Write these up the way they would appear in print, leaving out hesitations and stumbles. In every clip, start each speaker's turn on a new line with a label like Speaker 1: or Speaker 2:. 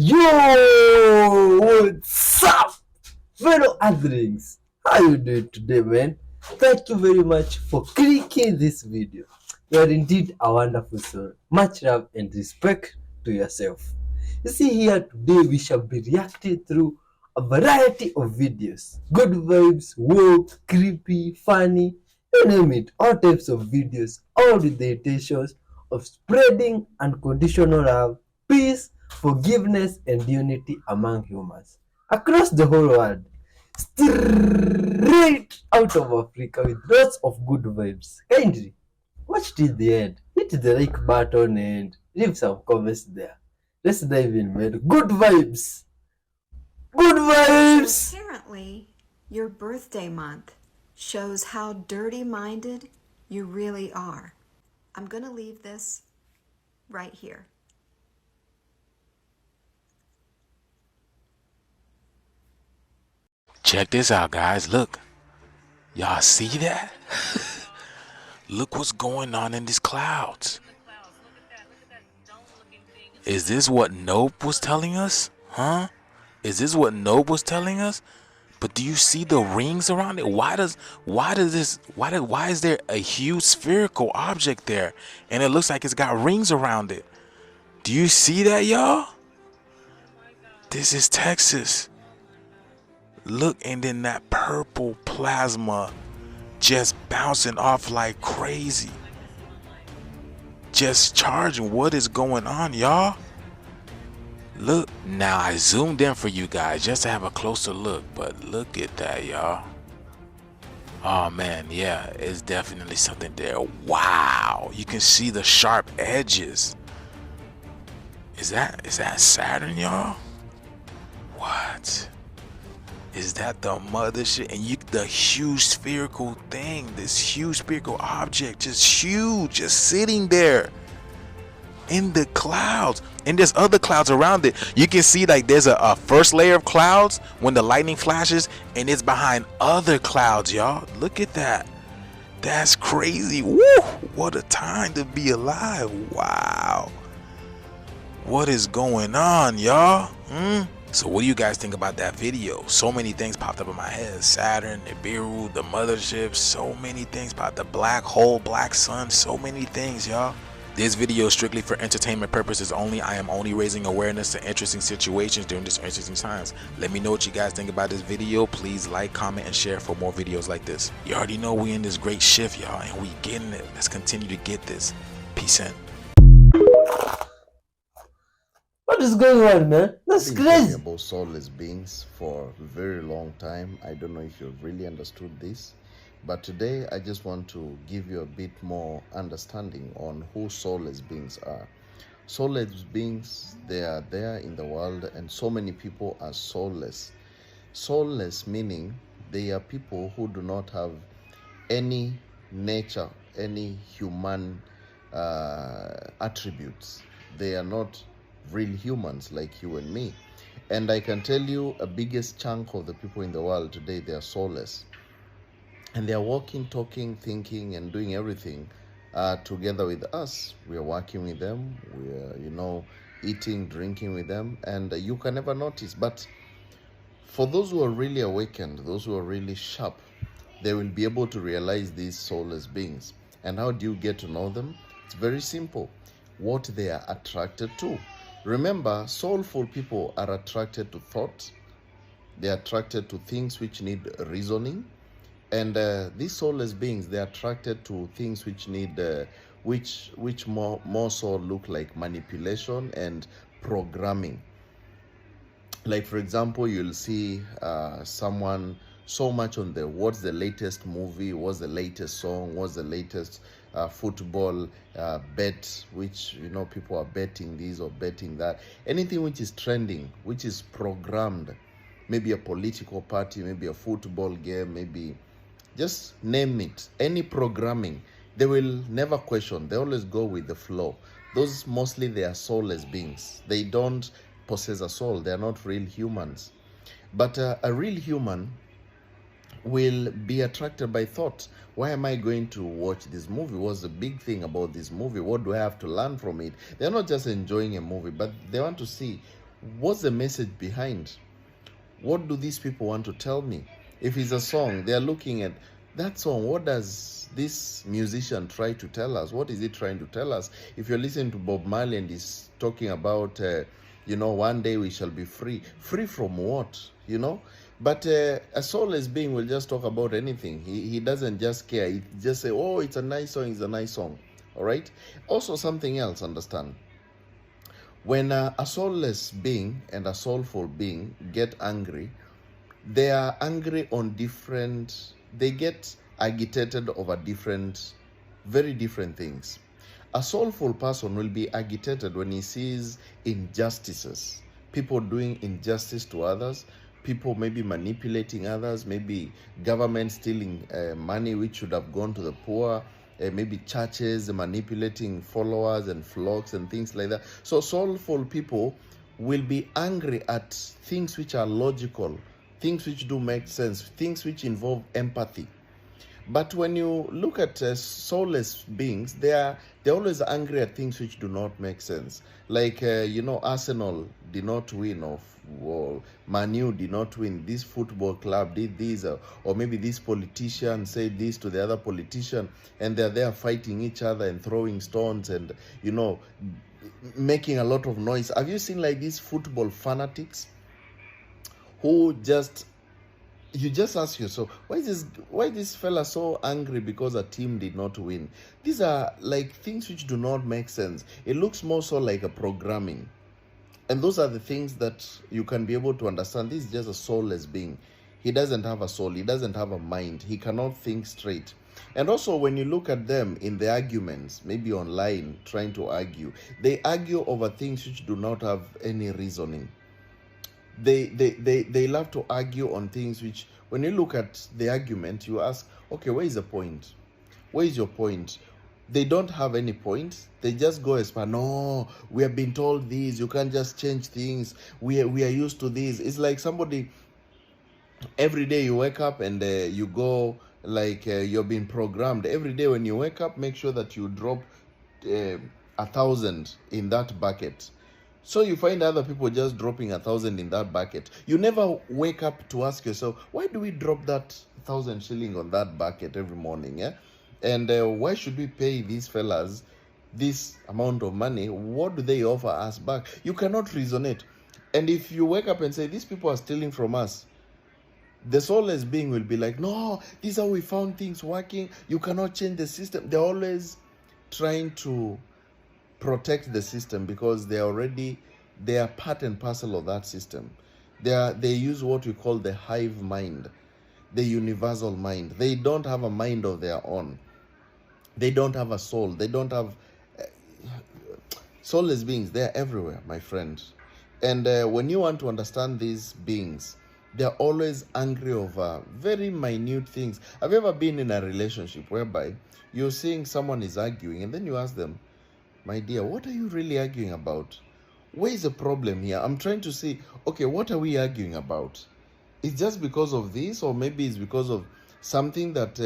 Speaker 1: Yo, what's up, fellow Earthlings? How you doing today, man? Thank you very much for clicking this video. You are indeed a wonderful soul. Much love and respect to yourself. You see, here today we shall be reacting through a variety of videos. Good vibes, woke, creepy, funny, you name it. All types of videos, all with the intentions of spreading unconditional love, peace, forgiveness, and unity among humans across the whole world. Straight out of Africa with lots of good vibes. Kindly watch till the end. Hit the like button and leave some comments there. Let's dive in, man. Good vibes. Good vibes.
Speaker 2: So apparently, your birthday month shows how dirty-minded you really are. I'm gonna leave this right here.
Speaker 3: Check this out, guys. Look. Y'all see that? Look what's going on in these clouds. Is this what Nope was telling us? Huh? Is this what Nope was telling us? But do you see the rings around it? Why is there a huge spherical object there? And it looks like it's got rings around it. Do you see that, y'all? This is Texas. Look, and then that purple plasma just bouncing off like crazy. Just charging. What is going on, y'all? Look, now I zoomed in for you guys just to have a closer look, but look at that, y'all. Oh man, yeah, it's definitely something there. Wow, you can see the sharp edges. Is that Saturn, y'all? What? Is that the mothership? And the huge spherical thing, this huge spherical object, just huge, just sitting there in the clouds. And there's other clouds around it. You can see like there's a first layer of clouds when the lightning flashes, and it's behind other clouds, y'all. Look at that. That's crazy. Woo! What a time to be alive. Wow. What is going on, y'all? So what do you guys think about that video? So many things popped up in my head. Saturn, Nibiru, the mothership, so many things popped. The black hole, black sun, so many things, y'all. This video is strictly for entertainment purposes only. I am only raising awareness to interesting situations during this interesting times. Let me know what you guys think about this video. Please like, comment, and share for more videos like this. You already know we in this great shift, y'all, and we getting it. Let's continue to get this. Peace in.
Speaker 1: What is going on, man? That's
Speaker 4: I've been
Speaker 1: crazy.
Speaker 4: talking about soulless beings for a very long time. I don't know if you've really understood this, but today I just want to give you a bit more understanding on who soulless beings are. Soulless beings, they are there in the world, and so many people are soulless. Soulless meaning they are people who do not have any nature, any human attributes. They are not real humans like you and me. And I can tell you a biggest chunk of the people in the world today, they are soulless. And they are walking, talking, thinking, and doing everything together with us. We are working with them. We are, eating, drinking with them. And you can never notice. But for those who are really awakened, those who are really sharp, they will be able to realize these soulless beings. And how do you get to know them? It's very simple. What they are attracted to. Remember, soulful people are attracted to thought. They are attracted to things which need reasoning. And these soulless beings, they are attracted to things which need, which more so look like manipulation and programming. Like, for example, you'll see someone so much on what's the latest movie, what's the latest song, what's the latest football bet, which people are betting this or betting that. Anything which is trending, which is programmed, maybe a political party, maybe a football game, maybe just name it, any programming, they will never question. They always go with the flow. Those mostly, they are soulless beings. They don't possess a soul. They are not real humans. But a real human will be attracted by thought. Why am I going to watch this movie? What's the big thing about this movie? What do I have to learn from it? They're not just enjoying a movie, but they want to see What's the message behind? What do these people want to tell me? If it's a song, they are looking at that song. What does this musician try to tell us? What is he trying to tell us? If you're listening to Bob Marley and he's talking about, one day we shall be free. Free from what? But a soulless being will just talk about anything. He doesn't just care. He just say, oh, it's a nice song, it's a nice song. All right? Also, something else, understand. When a soulless being and a soulful being get angry, they are angry on they get agitated over very different things. A soulful person will be agitated when he sees injustices, people doing injustice to others, people maybe manipulating others, maybe government stealing money which should have gone to the poor, maybe churches manipulating followers and flocks and things like that. So soulful people will be angry at things which are logical, things which do make sense, things which involve empathy. But when you look at soulless beings, they're always angry at things which do not make sense. Like, Arsenal did not win, or Man U did not win. This football club did this, or maybe this politician said this to the other politician, and they're there fighting each other and throwing stones and, making a lot of noise. Have you seen like these football fanatics who you just ask yourself, why this fella so angry because a team did not win? These are like things which do not make sense. It looks more so like a programming. And those are the things that you can be able to understand. This is just a soulless being. He doesn't have a soul. He doesn't have a mind. He cannot think straight. And also when you look at them in the arguments, maybe online, trying to argue, they argue over things which do not have any reasoning. They love to argue on things which, when you look at the argument, you ask, okay, where is the point? Where is your point? They don't have any point. They just go as far, no, we have been told this, you can't just change things. We are used to this. It's like somebody, every day you wake up and you go, like you're being programmed. Every day when you wake up, make sure that you drop 1,000 in that bucket. So you find other people just dropping 1,000 in that bucket. You never wake up to ask yourself, why do we drop that 1,000 shilling on that bucket every morning? And why should we pay these fellas this amount of money? What do they offer us back? You cannot resonate. And if you wake up and say, these people are stealing from us, the soulless being will be like, no, this is how we found things working. You cannot change the system. They're always trying to protect the system because they are part and parcel of that system. They use what we call the hive mind, the universal mind. They don't have a mind of their own. They don't have a soul. They don't have soulless beings. They're everywhere, my friend. And when you want to understand these beings, they're always angry over very minute things. Have you ever been in a relationship whereby you're seeing someone is arguing and then you ask them, my dear, what are you really arguing about? Where is the problem here? I'm trying to see, okay, what are we arguing about? It's just because of this, or maybe it's because of something that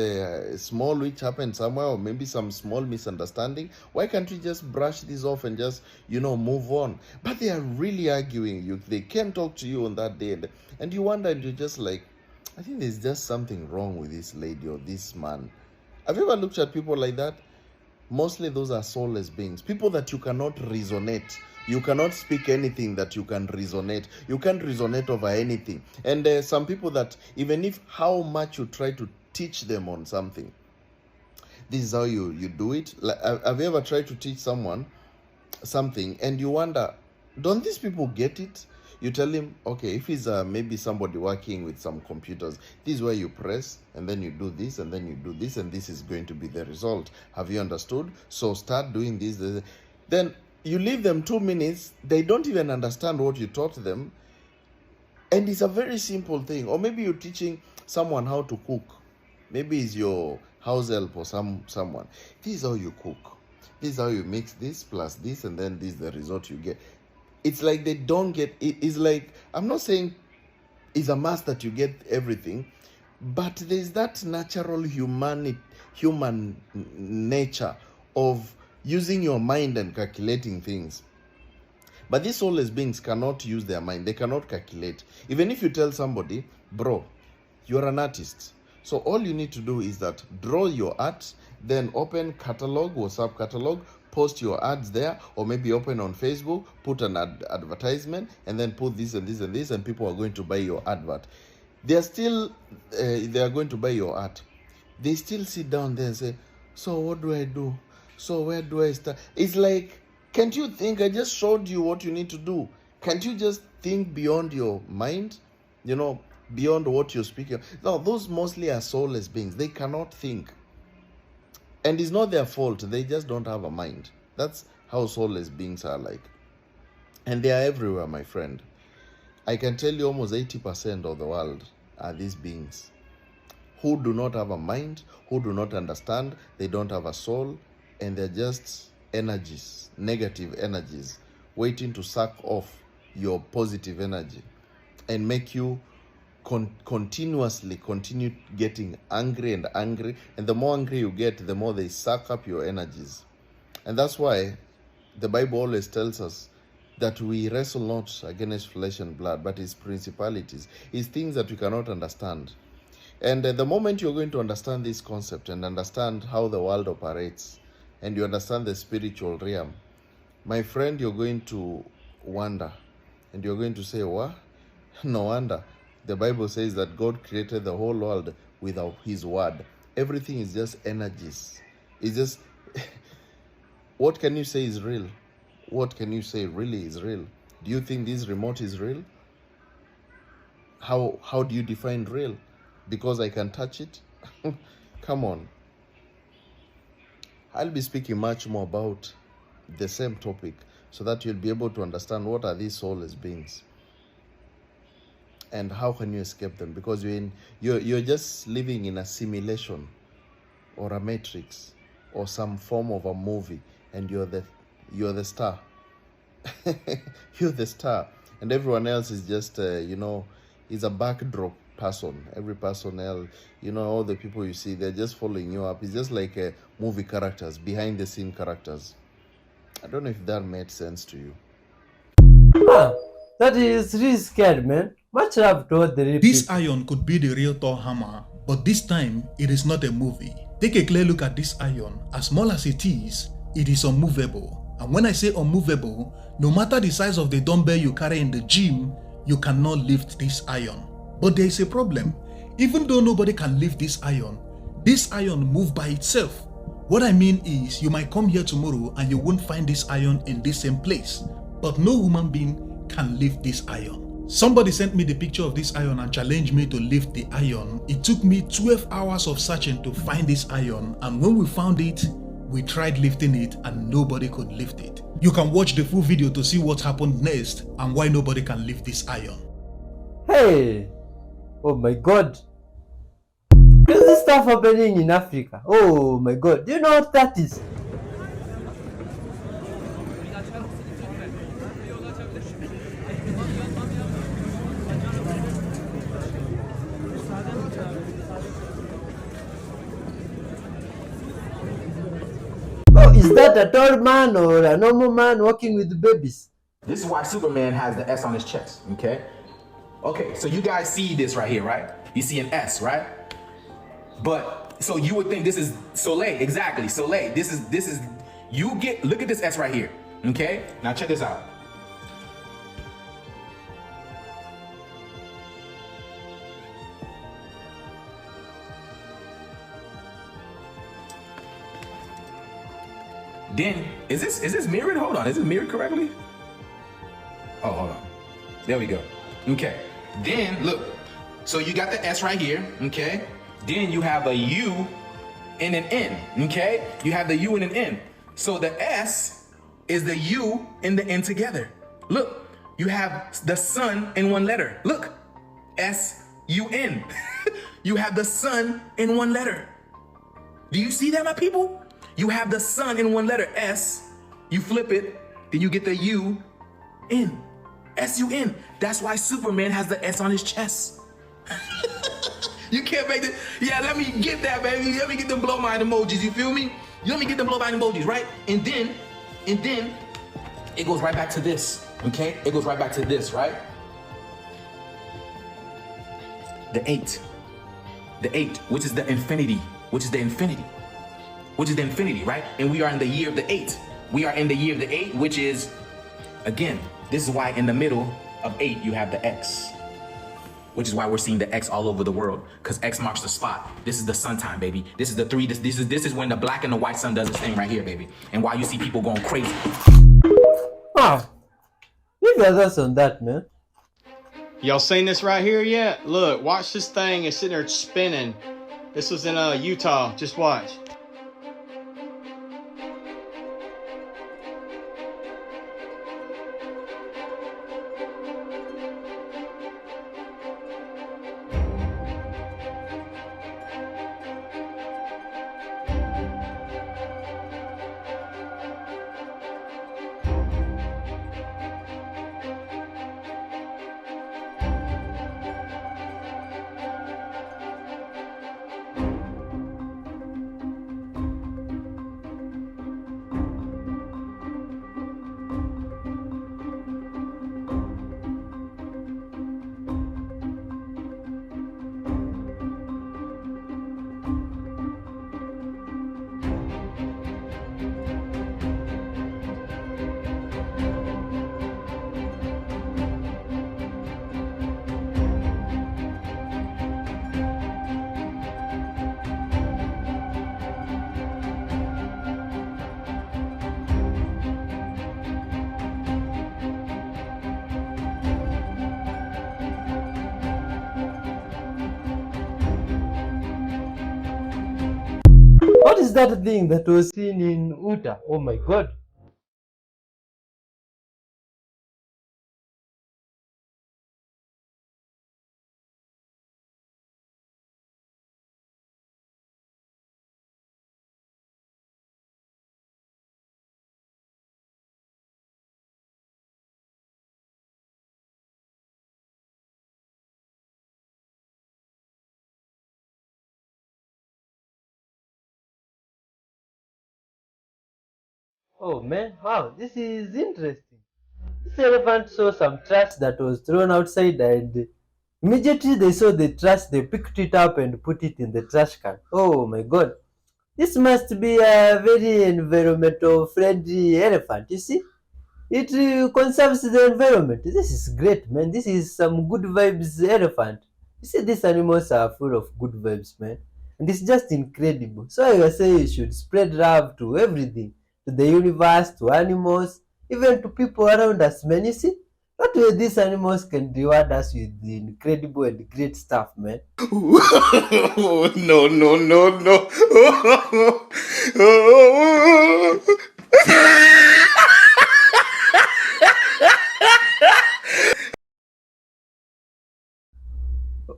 Speaker 4: small which happened somewhere, or maybe some small misunderstanding. Why can't we just brush this off and just, move on? But they are really arguing. They can't talk to you on that day. And you wonder, and you're just like, I think there's just something wrong with this lady or this man. Have you ever looked at people like that? Mostly those are soulless beings, people that you cannot resonate. You cannot speak anything that you can resonate. You can't resonate over anything. And some people that even if how much you try to teach them on something, this is how you do it. Like, have you ever tried to teach someone something and you wonder, don't these people get it? You tell him, okay, if he's maybe somebody working with some computers, this is where you press, and then you do this, and then you do this, and this is going to be the result. Have you understood? So start doing this. Then you leave them 2 minutes, they don't even understand what you taught them, and it's a very simple thing. Or maybe you're teaching someone how to cook. Maybe it's your house help or someone. This is how you cook. This is how you mix this plus this, and then this is the result you get. It's like they don't get it. It's like, I'm not saying it's a must that you get everything, but there's that natural human nature of using your mind and calculating things. But these soulless beings cannot use their mind. They cannot calculate. Even if you tell somebody, bro, you're an artist, so all you need to do is that draw your art, then open catalog, WhatsApp catalog, post your ads there, or maybe open on Facebook, put an advertisement, and then put this and this and this, and people are going to buy your advert. They are going to buy your art. They still sit down there and say, so what do I do? So where do I start? It's like, can't you think? I just showed you what you need to do. Can't you just think beyond your mind? Beyond what you're speaking. No, those mostly are soulless beings. They cannot think. And it's not their fault. They just don't have a mind. That's how soulless beings are like. And they are everywhere, my friend. I can tell you almost 80% of the world are these beings who do not have a mind, who do not understand, they don't have a soul, and they're just energies, negative energies, waiting to suck off your positive energy and make you continuously continue getting angry and angry. And the more angry you get, the more they suck up your energies. And that's why the Bible always tells us that we wrestle not against flesh and blood, but it's principalities, it's things that we cannot understand. And the moment you're going to understand this concept and understand how the world operates, and you understand the spiritual realm, my friend, you're going to wonder, and you're going to say, what? No wonder. The Bible says that God created the whole world without his word. Everything is just energies. It's just, what can you say is real? What can you say really is real? Do you think this remote is real? How do you define real? Because I can touch it? Come on. I'll be speaking much more about the same topic so that you'll be able to understand what are these soulless beings and how can you escape them, because you're just living in a simulation or a matrix or some form of a movie, and you're the star. You're the star, and everyone else is just is a backdrop person. Every person else, all the people you see, they're just following you up. It's just like movie characters, behind the scene characters. I don't know if that made sense to you.
Speaker 1: That is really scared, man. Much love to all the real
Speaker 5: This
Speaker 1: people.
Speaker 5: iron could be the real Thor hammer, but this time it is not a movie. Take a clear look at this iron. As small as it is unmovable. And when I say unmovable, no matter the size of the dumbbell you carry in the gym, you cannot lift this iron. But there is a problem. Even though nobody can lift this iron moves by itself. What I mean is, you might come here tomorrow and you won't find this iron in this same place, but no human being can lift this iron. Somebody sent me the picture of this iron and challenged me to lift the iron. It took me 12 hours of searching to find this iron, and when we found it, we tried lifting it and nobody could lift it. You can watch the full video to see what happened next and why nobody can lift this iron.
Speaker 1: Hey! Oh my god! Is this stuff happening in Africa? Oh my god! Do you know what that is? Oh, is that a tall man or a normal man walking with babies?
Speaker 6: This is why Superman has the S on his chest, okay? Okay, so you guys see this right here, right? You see an S, right? But, so you would think this is Soleil, exactly, Soleil. This is, look at this S right here, okay? Now check this out. Then, is this mirrored? Hold on, is this mirrored correctly? Oh, hold on. There we go. Okay. Then look. So you got the S right here. Okay. Then you have a U and an N. Okay. You have the U and an N. So the S is the U and the N together. Look. You have the sun in one letter. Look. S-U-N. You have the sun in one letter. Do you see that, my people? You have the sun in one letter, S. You flip it, then you get the U-N. S-U-N. That's why Superman has the S on his chest. You can't make it. Yeah, let me get that, baby. Let me get them blow mind emojis. You feel me? Let me get them blow mind emojis, right? And then it goes right back to this. Okay, it goes right back to this, right? The eight, which is the infinity, right? And we are in the year of the eight. We are in the year of the eight, which is, again, this is why in the middle of eight you have the X, which is why we're seeing the X all over the world, because X marks the spot. This is the sun time, baby. This is the three. This is when the black and the white sun does its thing right here, baby. And why you see people going crazy.
Speaker 1: Ah, leave your thoughts on that, man.
Speaker 7: Y'all seen this right here yet? Look, watch this thing. It's sitting there spinning. This was in Utah. Just watch.
Speaker 1: What is that thing that was seen in Utah? Oh my god. Oh man, wow, this is interesting. This elephant saw some trash that was thrown outside, and immediately they saw the trash, they picked it up and put it in the trash can. Oh my god. This must be a very environmental friendly elephant, you see? It conserves the environment. This is great, man. This is some good vibes elephant. You see, these animals are full of good vibes, man. And it's just incredible. So I say you should spread love to everything, to the universe, to animals, even to people around us, man. You see? That way these animals can reward us with the incredible and great stuff, man.
Speaker 8: No, no, no, no.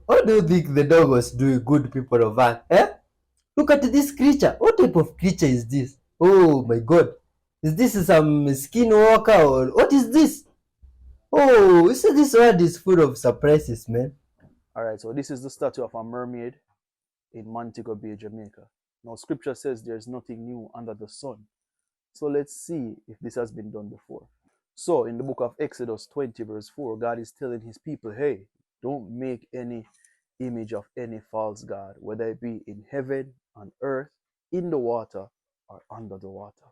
Speaker 1: What do you think the dog was doing, good people of Earth? Eh? Look at this creature. What type of creature is this? Oh my god. Is this some skinwalker or what is this? Oh, you see this world is full of surprises, man.
Speaker 9: Alright, so this is the statue of a mermaid in Manti, Jamaica. Now, scripture says there's nothing new under the sun. So let's see if this has been done before. So in the book of Exodus 20 verse 4, God is telling his people, hey, don't make any image of any false god, whether it be in heaven, on earth, in the water, or under the water.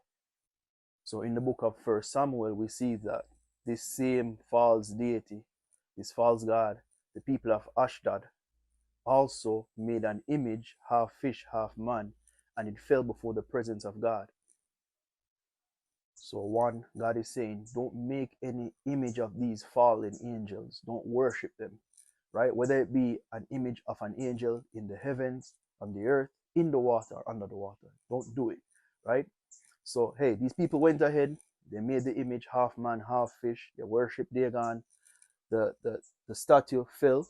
Speaker 9: So in the book of 1 Samuel, we see that this same false deity, this false god, the people of Ashdod, also made an image, half fish, half man, and it fell before the presence of God. So one, God is saying, don't make any image of these fallen angels. Don't worship them, right? Whether it be an image of an angel in the heavens, on the earth, in the water, or under the water. Don't do it, right? So, hey, these people went ahead. They made the image half man, half fish. They worshiped Dagon. The statue fell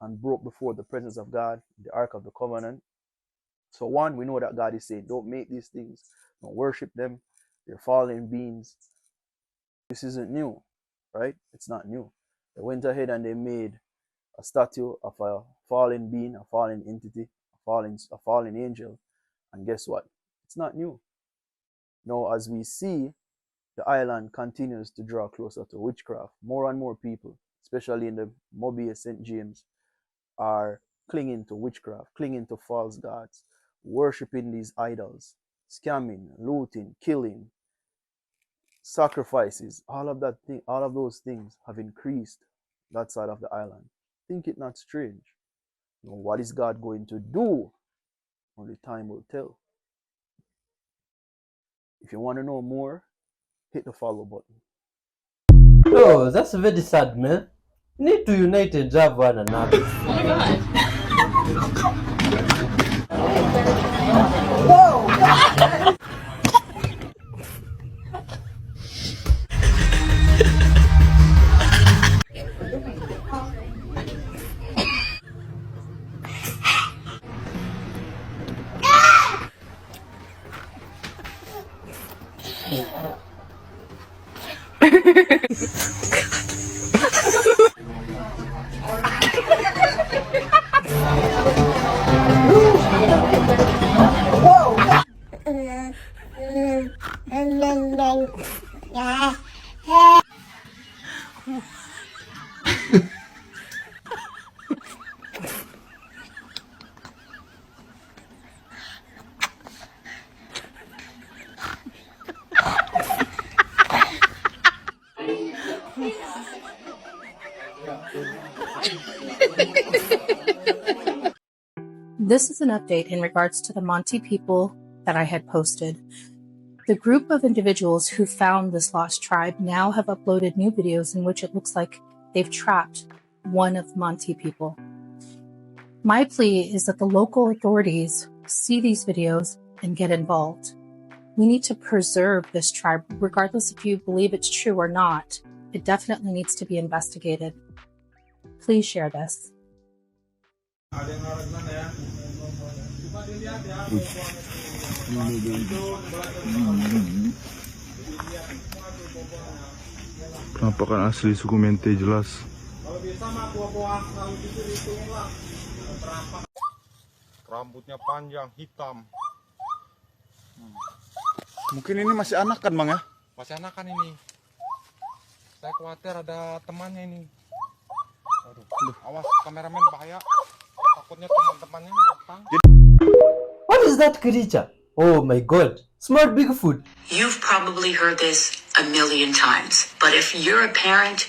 Speaker 9: and broke before the presence of God, the Ark of the Covenant. So one, we know that God is saying, don't make these things. Don't worship them. They're fallen beings. This isn't new, right? It's not new. They went ahead and they made a statue of a fallen being, a fallen entity, a fallen angel. And guess what? It's not new. Now, as we see The island continues to draw closer to witchcraft. More and more people, especially in the Mobile St. James, are clinging to witchcraft, clinging to false gods, worshipping these idols, scamming, looting, killing, sacrifices. All of those things have increased that side of the island. Think it not strange. Now, what is God going to do? Only time will tell. If you want to know more, hit the follow button.
Speaker 1: Oh, that's very sad, man. You need to unite and love one another.
Speaker 8: This is an update in regards to the Manti people that I had posted. The group of individuals who found this lost tribe now have uploaded new videos in which it looks like they've trapped one of Manti people. My plea is that the local authorities see these videos and get involved. We need to preserve this tribe, regardless if you believe it's true or not. It definitely needs to be investigated. Please share this.
Speaker 10: Penampakan asli suku Manti jelas. Rambutnya panjang, hitam. Mungkin ini masih anak kan, Bang ya? Masih anak kan ini. Saya khawatir ada temannya ini. Aduh, awas kameramen bahaya. Takutnya teman-temannya datang.
Speaker 1: What is that creature? Oh my god. Smart Bigfoot.
Speaker 11: You've probably heard this a million times, but if you're a parent,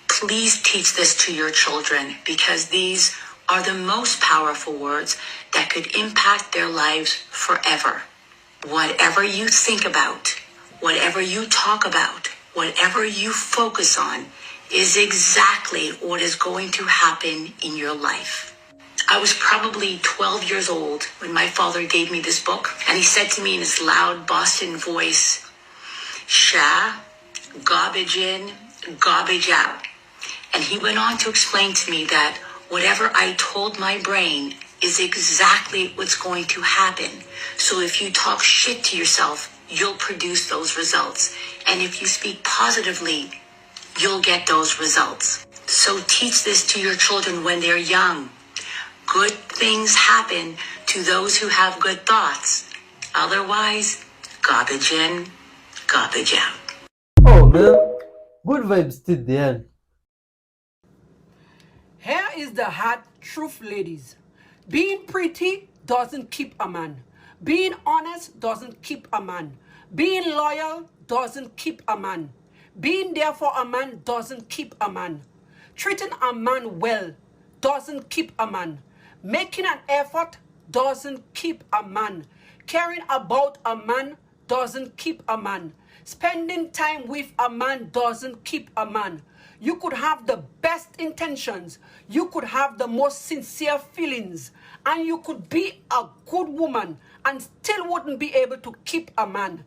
Speaker 11: please teach this to your children because these are the most powerful words that could impact their lives forever. Whatever you think about, whatever you talk about, whatever you focus on is exactly what is going to happen in your life. I was probably 12 years old when my father gave me this book, and he said to me in his loud Boston voice, "Sha, garbage in, garbage out." And he went on to explain to me that whatever I told my brain is exactly what's going to happen. So if you talk shit to yourself, you'll produce those results. And if you speak positively, you'll get those results. So teach this to your children when they're young. Good things happen to those who have good thoughts. Otherwise, garbage in, garbage out.
Speaker 1: Oh man, good vibes till the end.
Speaker 12: Here is the hard truth, ladies. Being pretty doesn't keep a man. Being honest doesn't keep a man. Being loyal doesn't keep a man. Being there for a man doesn't keep a man. Treating a man well doesn't keep a man. Making an effort doesn't keep a man. Caring about a man doesn't keep a man. Spending time with a man doesn't keep a man. You could have the best intentions. You could have the most sincere feelings. And you could be a good woman and still wouldn't be able to keep a man.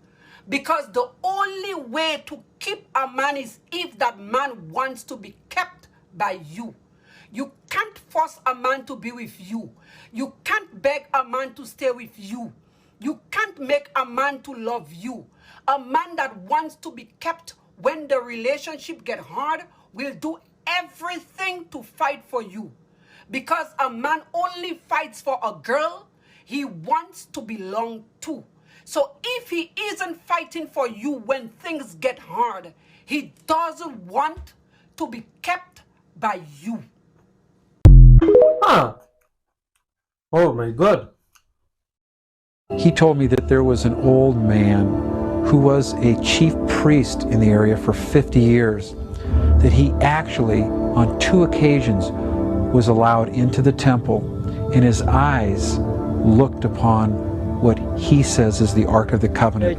Speaker 12: Because the only way to keep a man is if that man wants to be kept by you. You can't force a man to be with you. You can't beg a man to stay with you. You can't make a man to love you. A man that wants to be kept when the relationship gets hard will do everything to fight for you. Because a man only fights for a girl he wants to belong to. So if he isn't fighting for you when things get hard, he doesn't want to be kept by you.
Speaker 1: Huh. Oh my God.
Speaker 13: He told me that there was an old man who was a chief priest in the area for 50 years, that he actually, on 2 occasions, was allowed into the temple, and his eyes looked upon what he says is the Ark of the Covenant.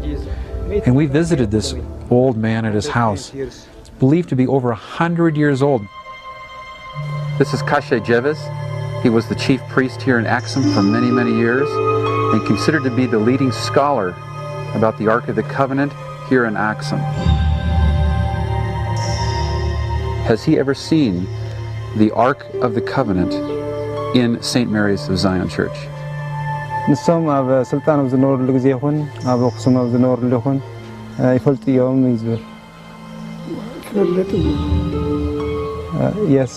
Speaker 13: And we visited this old man at his house. It's believed to be over 100 years old. This is Kashe Jeves. He was the chief priest here in Axum for many, many years, and considered to be the leading scholar about the Ark of the Covenant here in Axum. Has he ever seen the Ark of the Covenant in St. Mary's of Zion Church?
Speaker 14: ንሶም ኣብ ስልጣን ኣብ ዝነበሩሉ ግዜ ይኹን ኣብ ኣክሱም ኣብ ዝነበሩሉ ይኹን ይፈልጡ እዮም ይዝብል Yes.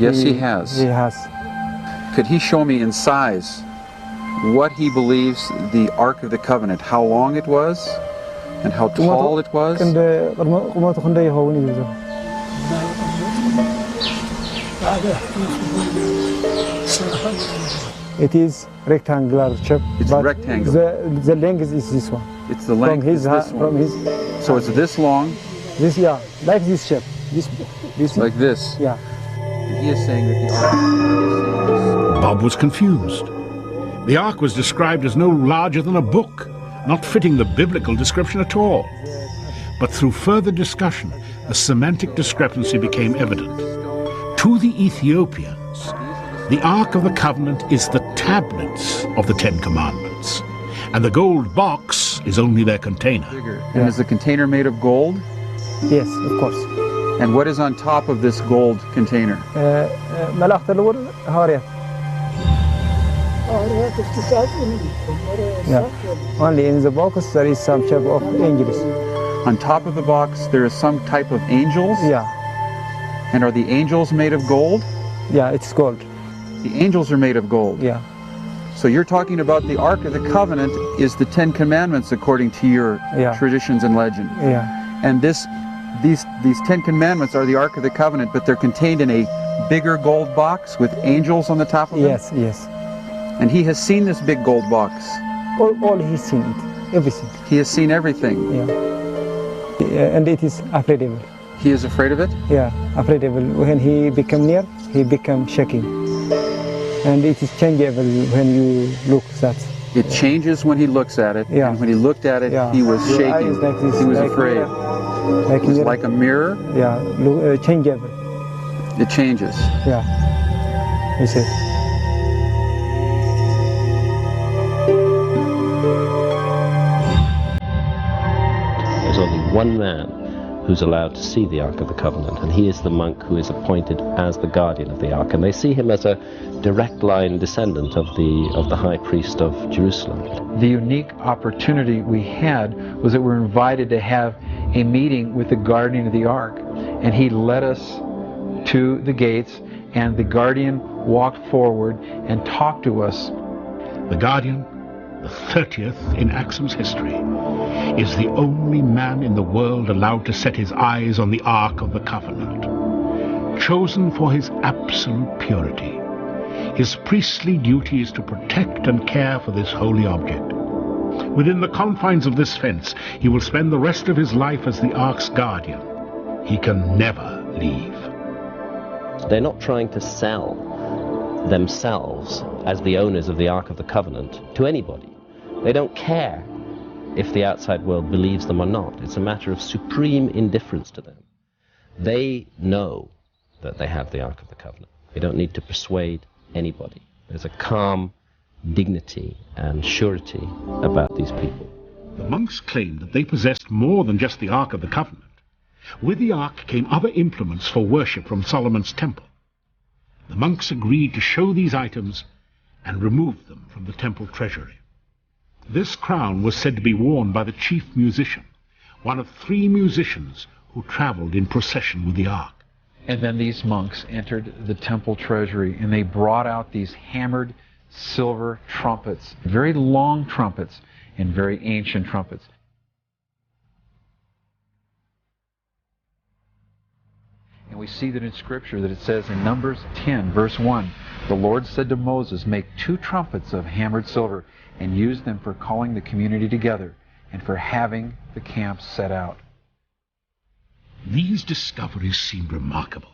Speaker 13: Yes, he has.
Speaker 14: He has.
Speaker 13: Could he show me in size what he believes the Ark of the Covenant, how long it was and how tall it was?
Speaker 14: ቁመቱ ክንደይ ይኸውን እዩ ዝብል It is rectangular shape.
Speaker 13: It's
Speaker 14: but
Speaker 13: rectangular.
Speaker 14: The length is this one.
Speaker 13: It's the length is this one. So it's this long?
Speaker 14: This, yeah, like this shape. This
Speaker 13: like this?
Speaker 14: Yeah.
Speaker 13: And he is saying that the Ark...
Speaker 15: Bob was confused. The Ark was described as no larger than a book, not fitting the biblical description at all. But through further discussion, the semantic discrepancy became evident. To the Ethiopians, the Ark of the Covenant is the tablets of the 10 Commandments, and the gold box is only their container.
Speaker 13: And is the container made of gold?
Speaker 14: Yes, of course.
Speaker 13: And what is on top of this gold container?
Speaker 14: Yeah. Only in the box there is some shape of angels.
Speaker 13: On top of the box there is some type of angels?
Speaker 14: Yeah.
Speaker 13: And are the angels made of gold?
Speaker 14: Yeah, it's gold.
Speaker 13: The angels are made of gold?
Speaker 14: Yeah.
Speaker 13: So you're talking about the Ark of the Covenant is the 10 Commandments according to your traditions and legend.
Speaker 14: Yeah.
Speaker 13: And these 10 Commandments are the Ark of the Covenant, but they're contained in a bigger gold box with angels on the top of it?
Speaker 14: Yes, yes.
Speaker 13: And he has seen this big gold box?
Speaker 14: All he's seen it, everything.
Speaker 13: He has seen everything?
Speaker 14: Yeah. And it is affordable.
Speaker 13: He is afraid of it?
Speaker 14: Yeah, affordable. When he become near, he become shaking. And it is changeable when you look at it.
Speaker 13: It changes when he looks at it, and when he looked at it, he was shaking.
Speaker 14: Like this,
Speaker 13: he was
Speaker 14: like
Speaker 13: afraid.
Speaker 14: Like
Speaker 13: it was like a mirror?
Speaker 14: Yeah, changeable.
Speaker 13: It changes?
Speaker 14: Yeah, he said.
Speaker 16: There's only one man who's allowed to see the Ark of the Covenant, and he is the monk who is appointed as the guardian of the Ark, and they see him as a direct line descendant of the High Priest of Jerusalem.
Speaker 13: The unique opportunity we had was that we were invited to have a meeting with the guardian of the Ark, and he led us to the gates, and the guardian walked forward and talked to us.
Speaker 15: The guardian, the 30th in Axum's history, is the only man in the world allowed to set his eyes on the Ark of the Covenant. Chosen for his absolute purity, his priestly duty is to protect and care for this holy object. Within the confines of this fence, he will spend the rest of his life as the Ark's guardian. He can never leave.
Speaker 16: They're not trying to sell themselves as the owners of the Ark of the Covenant to anybody. They don't care if the outside world believes them or not. It's a matter of supreme indifference to them. They know that they have the Ark of the Covenant. They don't need to persuade anybody. There's a calm dignity and surety about these people.
Speaker 15: The monks claimed that they possessed more than just the Ark of the Covenant. With the Ark came other implements for worship from Solomon's temple. The monks agreed to show these items and remove them from the temple treasury. This crown was said to be worn by the chief musician, one of 3 musicians who traveled in procession with the Ark.
Speaker 13: And then these monks entered the temple treasury, and they brought out these hammered silver trumpets, very long trumpets, and very ancient trumpets. And we see that in Scripture that it says in Numbers 10, verse 1, the Lord said to Moses, make 2 trumpets of hammered silver and use them for calling the community together and for having the camp set out.
Speaker 15: These discoveries seem remarkable.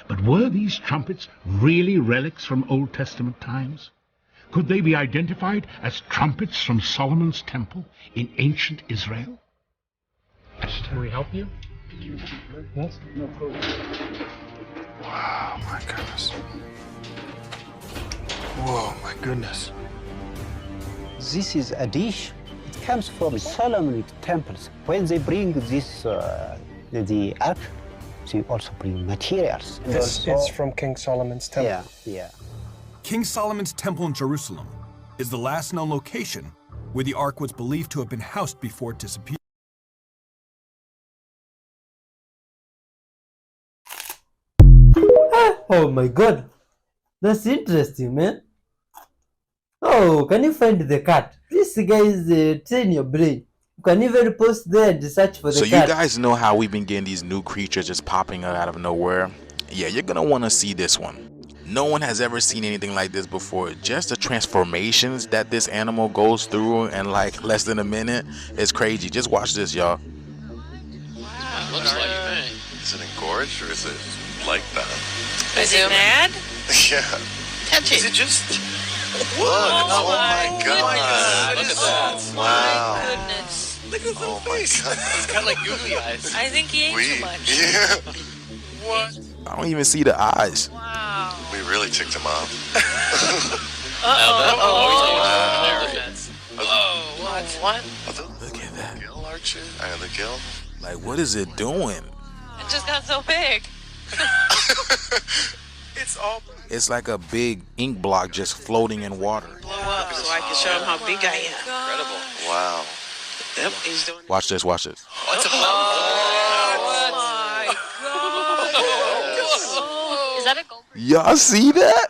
Speaker 15: But were these trumpets really relics from Old Testament times? Could they be identified as trumpets from Solomon's temple in ancient Israel?
Speaker 10: Can we help you? Yes? No problem.
Speaker 3: Wow, my goodness. Whoa, my goodness.
Speaker 17: This is a dish. It comes from Solomonic temples. When they bring this, the ark, they also bring materials.
Speaker 10: It's from King Solomon's temple.
Speaker 17: Yeah, yeah.
Speaker 18: King Solomon's temple in Jerusalem is the last known location where the ark was believed to have been housed before it disappeared.
Speaker 1: Oh my god, that's interesting, man. Oh, can you find the cat? Please, guys, train your brain. You can even post there and search for the
Speaker 3: So
Speaker 1: cat.
Speaker 3: you guys know how we've been getting these new creatures just popping out of nowhere? Yeah, you're gonna want to see this one. No one has ever seen anything like this before. Just the transformations that this animal goes through in like less than a minute is crazy. Just watch this, y'all.
Speaker 19: Wow, looks like me.
Speaker 20: Is it engorged or is it like that?
Speaker 19: Is it mad?
Speaker 20: Yeah.
Speaker 19: Touch it.
Speaker 20: Is it just...
Speaker 19: Look,
Speaker 20: oh my
Speaker 19: god.
Speaker 20: goodness.
Speaker 19: Look at that.
Speaker 20: Wow.
Speaker 19: My goodness.
Speaker 20: Look at the face.
Speaker 19: It's kind of like googly eyes. I think he ate too much.
Speaker 20: Yeah.
Speaker 19: What?
Speaker 3: I don't even see the eyes.
Speaker 19: Wow.
Speaker 20: We really ticked him off.
Speaker 19: What?
Speaker 3: Look at that.
Speaker 20: Gill archer? The gill?
Speaker 3: Like, what is it doing?
Speaker 19: It just got so big.
Speaker 20: It's all...
Speaker 3: It's like a big ink block just floating in water.
Speaker 19: Blow up so I can show him how big I am.
Speaker 20: Incredible. Wow.
Speaker 19: Yep, he's doing.
Speaker 3: Watch this, watch this.
Speaker 20: What's
Speaker 19: Oh my god. Is that a gold?
Speaker 3: Y'all see that?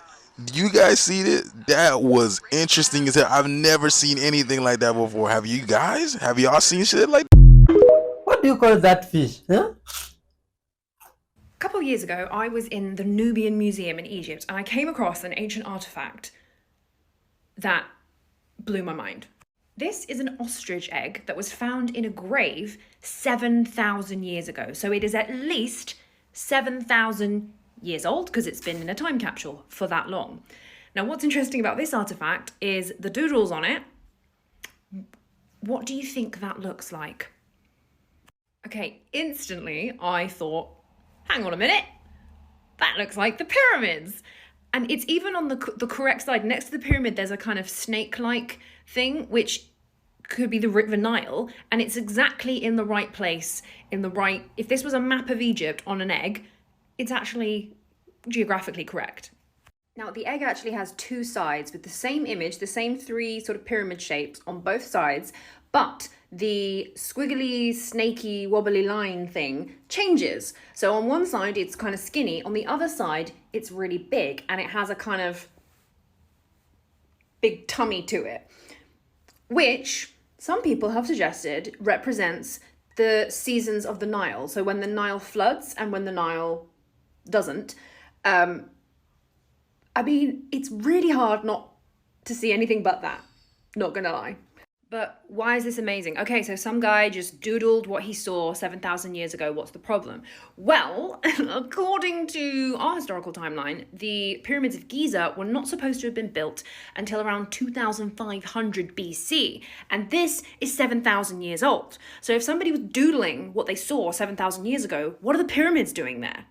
Speaker 3: You guys see that? That was interesting as hell. I've never seen anything like that before. Have you guys? Have y'all seen shit like that?
Speaker 1: What do you call that fish? Huh?
Speaker 21: A couple of years ago, I was in the Nubian Museum in Egypt and I came across an ancient artifact that blew my mind. This is an ostrich egg that was found in a grave 7,000 years ago. So it is at least 7,000 years old because it's been in a time capsule for that long. Now, what's interesting about this artifact is the doodles on it. What do you think that looks like? Okay, instantly I thought, hang on a minute, that looks like the pyramids. And it's even on the correct side. Next to the pyramid, there's a kind of snake-like thing, which could be the River Nile. And it's exactly in the right place, in the right... If this was a map of Egypt on an egg, it's actually geographically correct. Now, the egg actually has 2 sides with the same image, the same 3 sort of pyramid shapes on both sides, but the squiggly, snaky, wobbly line thing changes. So on one side, it's kind of skinny. On the other side, it's really big, and it has a kind of big tummy to it, which some people have suggested represents the seasons of the Nile. So when the Nile floods and when the Nile doesn't. I mean, it's really hard not to see anything but that, not gonna lie. But why is this amazing? Okay, so some guy just doodled what he saw 7,000 years ago. What's the problem? Well, according to our historical timeline, the pyramids of Giza were not supposed to have been built until around 2,500 BC. And this is 7,000 years old. So if somebody was doodling what they saw 7,000 years ago, what are the pyramids doing there?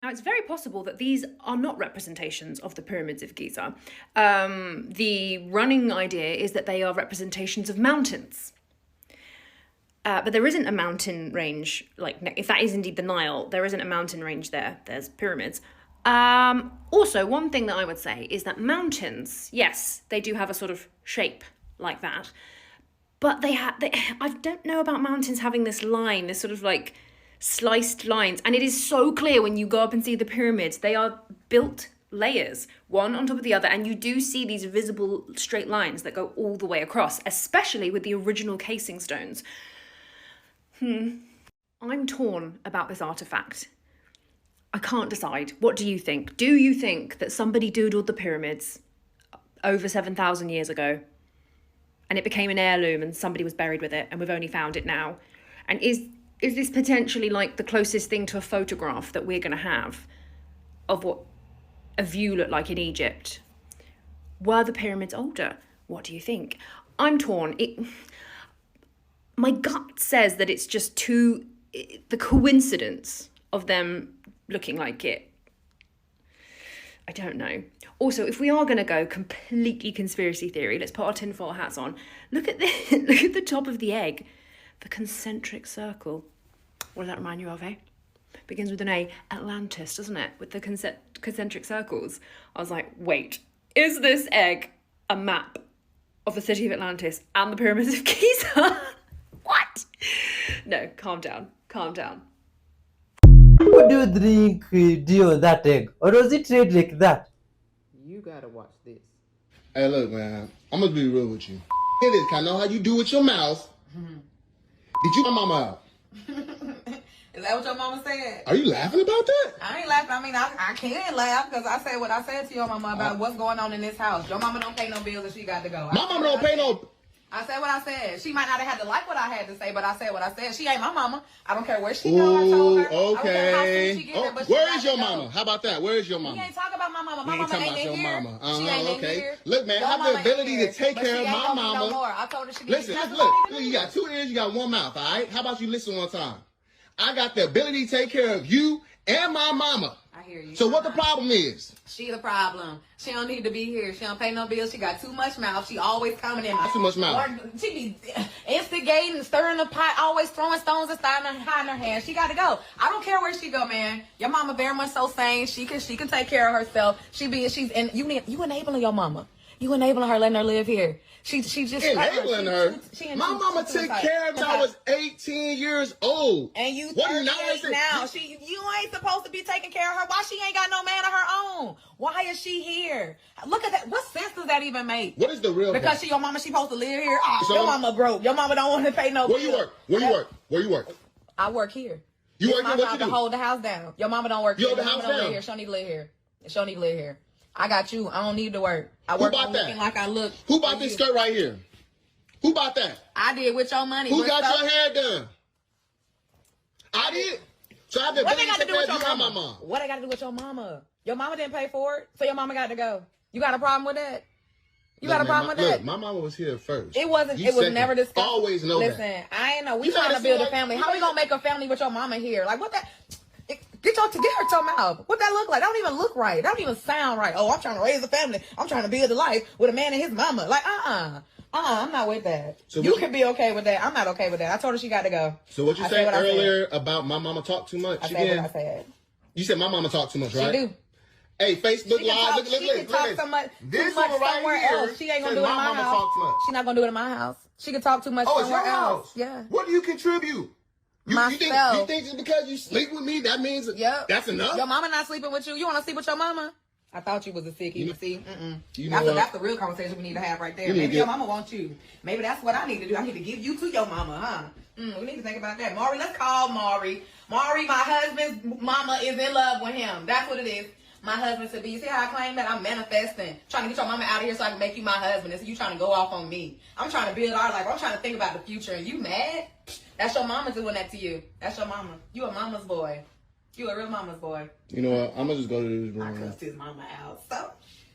Speaker 21: Now, it's very possible that these are not representations of the pyramids of Giza. The running idea is that they are representations of mountains. But there isn't a mountain range, like if that is indeed the Nile, there isn't a mountain range there. There's pyramids. Also, one thing that I would say is that mountains, yes, they do have a sort of shape like that. But I don't know about mountains having this line, this sort of like sliced lines. And it is so clear when you go up and see the pyramids. They are built layers, one on top of the other, and you do see these visible straight lines that go all the way across, especially with the original casing stones. I'm torn about this artifact. I can't decide. What do you think? Do you think that somebody doodled the pyramids over 7,000 years ago and it became an heirloom and somebody was buried with it and we've only found it now? And is this potentially like the closest thing to a photograph that we're going to have of what a view looked like in Egypt? Were the pyramids older? What do you think? I'm torn. My gut says that it's just the coincidence of them looking like it. I don't know. Also, if we are going to go completely conspiracy theory, let's put our tinfoil hats on. Look at the top of the egg, the concentric circle. What does that remind you of, eh? Begins with an A, Atlantis, doesn't it? With the concentric circles. I was like, wait, is this egg a map of the city of Atlantis and the pyramids of Giza? What? No, calm down.
Speaker 1: What do you think we do on that egg? Or was it red like that?
Speaker 2: You gotta watch this.
Speaker 22: Hey, look, man. I'm gonna be real with you. It is. I know how you do with your mouth. Did you my mama out?
Speaker 23: Is that what your mama said?
Speaker 22: Are you laughing about that?
Speaker 23: I ain't laughing. I mean, I can't laugh because I said what I said to your mama about what's going on in this house. Your mama don't pay no bills and she got to go.
Speaker 22: My mama don't pay no...
Speaker 23: I said what I said. She might not have had to like what I had to say, but I said what I said. She ain't my mama. I don't care where she go. I told her.
Speaker 22: Okay. Where is your mama? How about that? Where is your mama?
Speaker 23: We ain't talking about my mama. My
Speaker 22: We ain't
Speaker 23: mama
Speaker 22: talking
Speaker 23: ain't
Speaker 22: about
Speaker 23: in
Speaker 22: your
Speaker 23: here.
Speaker 22: mama.
Speaker 23: She ain't in
Speaker 22: Okay.
Speaker 23: here.
Speaker 22: Look, man,
Speaker 23: Your
Speaker 22: I have
Speaker 23: mama
Speaker 22: the ability
Speaker 23: in
Speaker 22: to
Speaker 23: here,
Speaker 22: take
Speaker 23: but
Speaker 22: care
Speaker 23: she
Speaker 22: of
Speaker 23: ain't
Speaker 22: my
Speaker 23: gonna be
Speaker 22: mama.
Speaker 23: no more. I told her she
Speaker 22: Listen, look, you got 2 ears, you got 1 mouth, all right? How about you listen one time? I got the ability to take care of you and my mama.
Speaker 23: I hear you.
Speaker 22: So what the problem is?
Speaker 23: She the problem. She don't need to be here. She don't pay no bills. She got too much mouth. She always coming in.
Speaker 22: Too much mouth.
Speaker 23: She be instigating, stirring the pot, always throwing stones and hiding her hand. She got to go. I don't care where she go, man. Your mama very much so sane. She can take care of herself. You enabling your mama. You enabling her, letting her live here. She just
Speaker 22: enabling her. My mama took care of me when I was 18 years old.
Speaker 23: And you 38 now. You ain't supposed to be taking care of her. Why she ain't got no man of her own? Why is she here? Look at that. What sense does that even make?
Speaker 22: What is the real
Speaker 23: Because
Speaker 22: point?
Speaker 23: your mama, she supposed to live here.
Speaker 22: So
Speaker 23: Your mama broke. Your mama don't want to pay no
Speaker 22: Where you work? Where you work?
Speaker 23: I work here.
Speaker 22: You
Speaker 23: It's
Speaker 22: work
Speaker 23: my
Speaker 22: here? What
Speaker 23: job
Speaker 22: you
Speaker 23: to
Speaker 22: do?
Speaker 23: hold the house down. Your mama don't work
Speaker 22: You
Speaker 23: here.
Speaker 22: hold the
Speaker 23: Your mama
Speaker 22: house
Speaker 23: don't
Speaker 22: down?
Speaker 23: live here. She don't need to live here. She don't need to live here. I got you. I don't need to work. I
Speaker 22: Who
Speaker 23: work
Speaker 22: bought
Speaker 23: on
Speaker 22: that?
Speaker 23: looking like I look.
Speaker 22: Who bought this skirt right here? Who bought that?
Speaker 23: I did with your money.
Speaker 22: Who
Speaker 23: What's
Speaker 22: got
Speaker 23: up?
Speaker 22: your hair done? I did. So I have the
Speaker 23: What they
Speaker 22: ability
Speaker 23: got
Speaker 22: to
Speaker 23: to do with
Speaker 22: take
Speaker 23: your
Speaker 22: care of
Speaker 23: mama?
Speaker 22: my mom.
Speaker 23: What they got to do with your mama? Your mama didn't pay for it, so your mama got to go. You got a problem with that? You got a problem with that?
Speaker 22: Look, my mama was here first.
Speaker 23: It wasn't.
Speaker 22: You
Speaker 23: It was
Speaker 22: second.
Speaker 23: never discussed.
Speaker 22: Always know
Speaker 23: Listen,
Speaker 22: that.
Speaker 23: I ain't know. We
Speaker 22: You
Speaker 23: trying
Speaker 22: gotta
Speaker 23: to build
Speaker 22: see
Speaker 23: a family.
Speaker 22: like-
Speaker 23: How we gonna make a family with your mama here? Like what that? Get her to mouth. What that look like? That don't even look right. That don't even sound right. Oh, I'm trying to raise a family. I'm trying to build a life with a man and his mama. Like I'm not with that.
Speaker 22: So
Speaker 23: you
Speaker 22: what-
Speaker 23: can be okay with that. I'm not okay with that. I told her she got to go.
Speaker 22: So what you
Speaker 23: I
Speaker 22: said
Speaker 23: what I
Speaker 22: earlier about my mama talk too much?
Speaker 23: I said what I said.
Speaker 22: You said my mama talk too much,
Speaker 23: She
Speaker 22: right?
Speaker 23: do.
Speaker 22: Hey, Facebook
Speaker 23: She can
Speaker 22: Live.
Speaker 23: talk,
Speaker 22: Look,
Speaker 23: she can talk so much,
Speaker 22: This
Speaker 23: too much
Speaker 22: one right
Speaker 23: somewhere
Speaker 22: here
Speaker 23: else. She ain't gonna
Speaker 22: says
Speaker 23: do it in
Speaker 22: my
Speaker 23: my
Speaker 22: mama
Speaker 23: house.
Speaker 22: talk too much.
Speaker 23: She not gonna do it in my house. She can talk too much
Speaker 22: Oh, it's
Speaker 23: somewhere
Speaker 22: your
Speaker 23: else.
Speaker 22: house.
Speaker 23: Yeah.
Speaker 22: What do you contribute? You
Speaker 23: Myself.
Speaker 22: think just because you sleep with me, that means that's enough?
Speaker 23: Your mama not sleeping with you. You want to sleep with your mama? I thought you was a sickie. You see?
Speaker 22: You know
Speaker 23: That's the real conversation we need to have right there.
Speaker 22: You need
Speaker 23: Maybe
Speaker 22: to
Speaker 23: your
Speaker 22: get-
Speaker 23: mama wants you. Maybe that's what I need to do. I need to give you to your mama, huh? We need to think about that. Maury, let's call Maury. Maury, my husband's mama is in love with him. That's what it is. My husband to be. You see how I claim that? I'm manifesting. Trying to get your mama out of here so I can make you my husband. And so you trying to go off on me. I'm trying to build our life. I'm trying to think about the future. And you mad? That's your mama doing that to you. That's your mama. You a mama's boy. You a real mama's boy.
Speaker 22: You know what? I'm gonna just go to this
Speaker 23: I
Speaker 22: room.
Speaker 23: cussed his mama out. So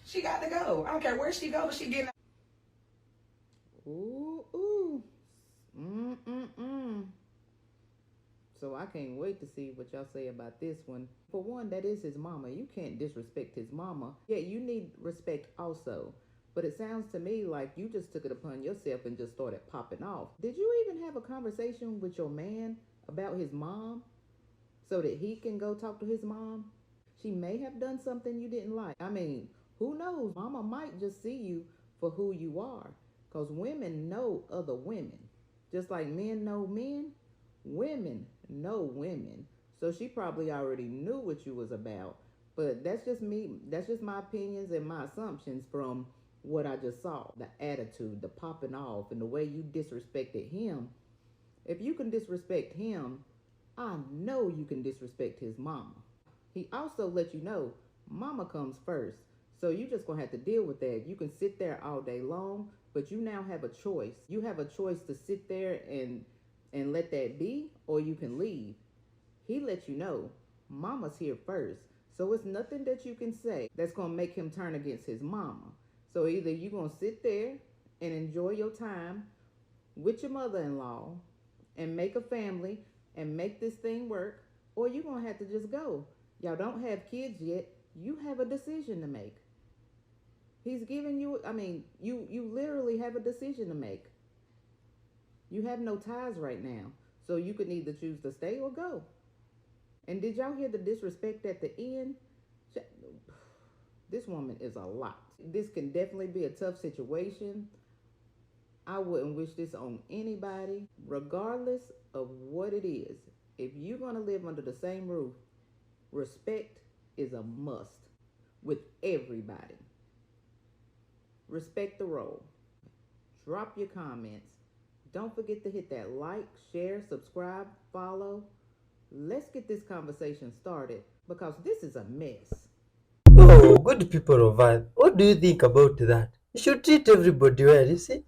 Speaker 23: she got to go. I don't care where she go, but she getting.
Speaker 2: Ooh. So I can't wait to see what y'all say about this one. For one, that is his mama. You can't disrespect his mama. Yeah, you need respect also. But it sounds to me like you just took it upon yourself and just started popping off. Did you even have a conversation with your man about his mom so that he can go talk to his mom? She may have done something you didn't like. I mean, who knows? Mama might just see you for who you are. Because women know other women. Just like men know men, women know women. So she probably already knew what you was about, But that's just me. That's just my opinions and my assumptions from what I just saw. The attitude, the popping off, and the way you disrespected him. If you can disrespect him, I know you can disrespect his mama. He also let you know mama comes first. So you just gonna have to deal with that. You can sit there all day long, but you now have a choice. You have a choice to sit there and let that be, or you can leave. He let you know mama's here first. So it's nothing that you can say that's gonna make him turn against his mama. So either you're gonna sit there and enjoy your time with your mother-in-law and make a family and make this thing work, or you're gonna have to just go. Y'all don't have kids yet. You have a decision to make. He's giving you, you literally have a decision to make. You have no ties right now. So you could either choose to stay or go. And did y'all hear the disrespect at the end? This woman is a lot. This can definitely be a tough situation. I wouldn't wish this on anybody, regardless of what it is. If you're going to live under the same roof, respect is a must with everybody. Respect the role. Drop your comments. Don't forget to hit that like, share, subscribe, follow. Let's get this conversation started because this is a mess.
Speaker 1: Oh, good people of Earth, what do you think about that? You should treat everybody well, you see?